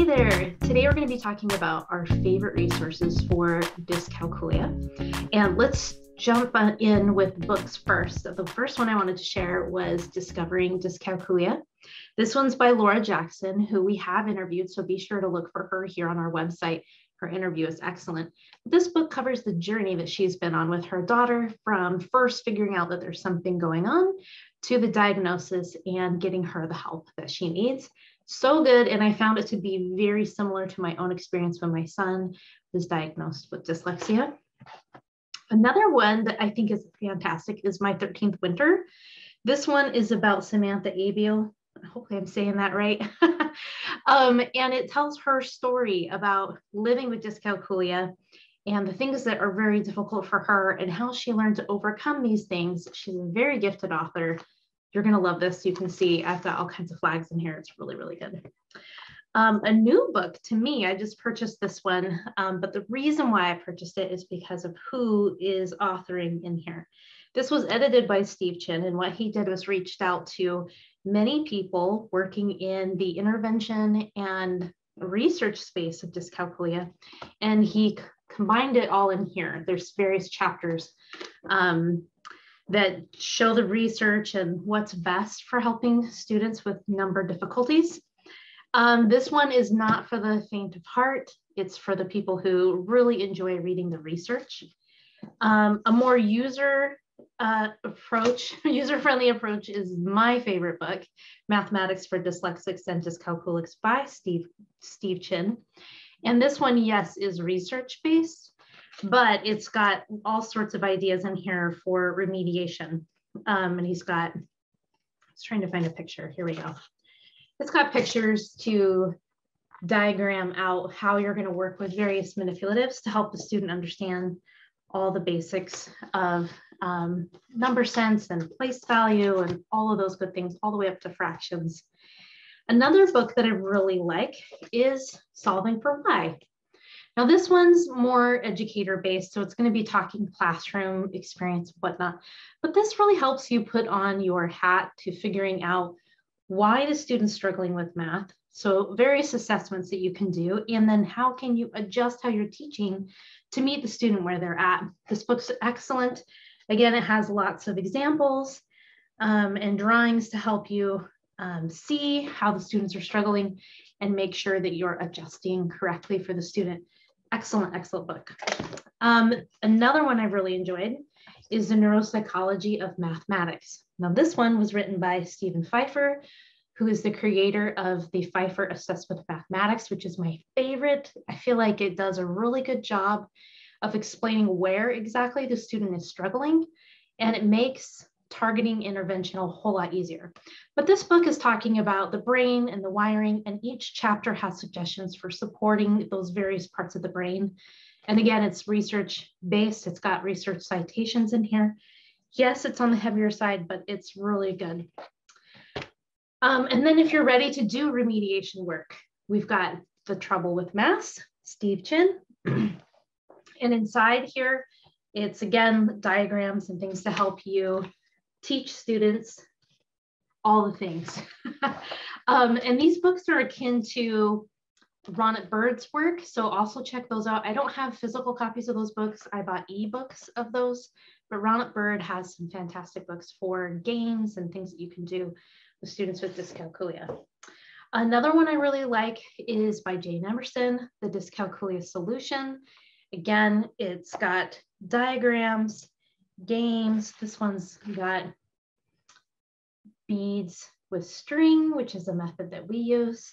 there! Today we're going to be talking about our favorite resources for dyscalculia. And let's jump in with books first. So the first one I wanted to share was Discovering Dyscalculia. This one's by Laura Jackson, who we have interviewed, so be sure to look for her here on our website. Her interview is excellent. This book covers the journey that she's been on with her daughter, from first figuring out that there's something going on to the diagnosis and getting her the help that she needs. So good, and I found it to be very similar to my own experience when my son was diagnosed with dyslexia. Another one that I think is fantastic is My 13th Winter. This one is about Samantha Abel. Hopefully I'm saying that right. And it tells her story about living with dyscalculia and the things that are very difficult for her and how she learned to overcome these things. She's a very gifted author. You're going to love this. You can see I've got all kinds of flags in here. It's really, really good. A new book to me, I just purchased this one, but the reason why I purchased it is because of who is authoring in here. This was edited by Steve Chin, and what he did was reached out to many people working in the intervention and research space of dyscalculia, and he combined it all in here. There's various chapters that show the research and what's best for helping students with number difficulties. This one is not for the faint of heart. It's for the people who really enjoy reading the research. A more user-friendly approach is my favorite book, Mathematics for Dyslexics and Dyscalculics by Steve Chin. And this one, yes, is research-based, but it's got all sorts of ideas in here for remediation. And he's got, I was trying to find a picture. Here we go. It's got pictures to diagram out how you're going to work with various manipulatives to help the student understand all the basics of number sense and place value and all of those good things, all the way up to fractions. Another book that I really like is Solving for Why. Now this one's more educator based, so it's going to be talking classroom experience, whatnot, but this really helps you put on your hat to figuring out why the student's struggling with math. So various assessments that you can do, and then how can you adjust how you're teaching to meet the student where they're at. This book's excellent. Again, it has lots of examples and drawings to help you see how the students are struggling and make sure that you're adjusting correctly for the student. Excellent, excellent book. Another one I've really enjoyed is the Neuropsychology of Mathematics. Now this one was written by Stephen Pfeiffer, who is the creator of the Pfeiffer Assessment of Mathematics, which is my favorite. I feel like it does a really good job of explaining where exactly the student is struggling, and it makes targeting intervention a whole lot easier. But this book is talking about the brain and the wiring, and each chapter has suggestions for supporting those various parts of the brain. And again, it's research-based. It's got research citations in here. Yes, it's on the heavier side, but it's really good. And then if you're ready to do remediation work, we've got The Trouble with Math, Steve Chin. And inside here, it's again, diagrams and things to help you teach students all the things. And these books are akin to Ronit Bird's work, so also check those out. I don't have physical copies of those books. I bought ebooks of those, but Ronit Bird has some fantastic books for games and things that you can do with students with dyscalculia. Another one I really like is by Jane Emerson, The Dyscalculia Solution. Again, it's got diagrams, games. This one's got beads with string, which is a method that we use.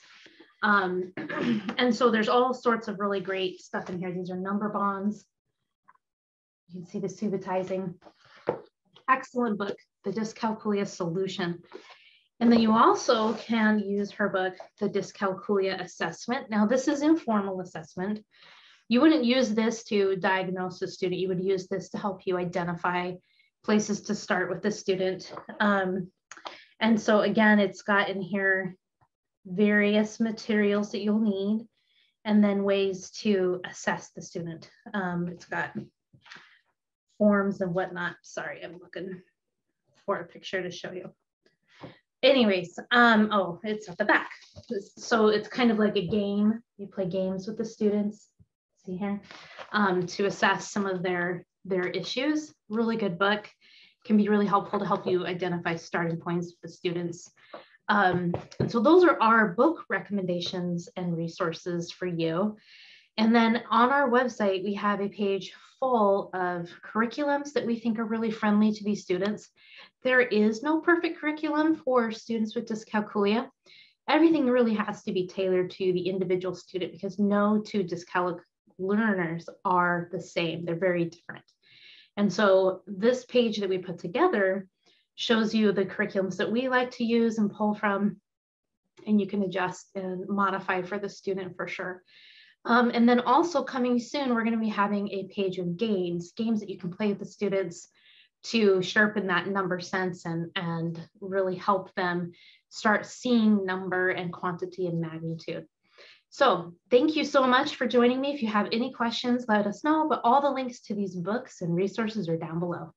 And so there's all sorts of really great stuff in here. These are number bonds. You can see the subitizing. Excellent book, The Dyscalculia Solution. And then you also can use her book, The Dyscalculia Assessment. Now this is informal assessment. You wouldn't use this to diagnose a student. You would use this to help you identify places to start with the student. And so again, it's got in here various materials that you'll need, and then ways to assess the student. It's got forms and whatnot. Sorry, I'm looking for a picture to show you. anyways, oh, it's at the back. So it's kind of like a game. You play games with the students, see here, to assess some of their issues. Really good book. Can be really helpful to help you identify starting points for the students. And so those are our book recommendations and resources for you. And then on our website, we have a page full of curriculums that we think are really friendly to these students. There is no perfect curriculum for students with dyscalculia. Everything really has to be tailored to the individual student because no two dyscalculic learners are the same. They're very different. And so this page that we put together shows you the curriculums that we like to use and pull from, and you can adjust and modify for the student for sure. And then also coming soon, we're going to be having a page of games that you can play with the students to sharpen that number sense and really help them start seeing number and quantity and magnitude. So thank you so much for joining me. If you have any questions, let us know, but all the links to these books and resources are down below.